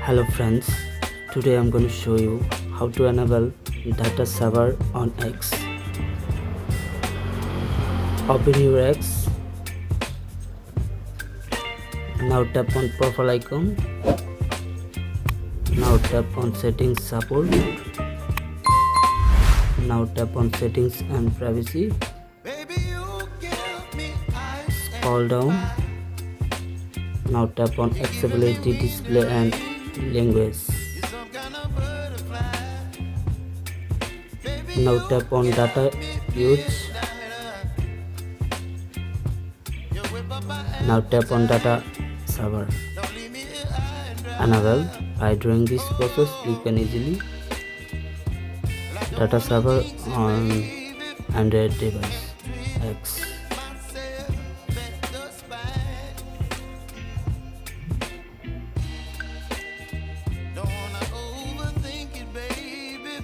Hello friends, today I'm going to show you how to enable data server on X. Open your X. Now tap on profile icon. Now tap on settings support. Now tap on settings and privacy. Scroll down. Now tap on accessibility, display and language. Now tap on data use. Now tap on data server. Enable. By doing this process, you can easily data server on Android device.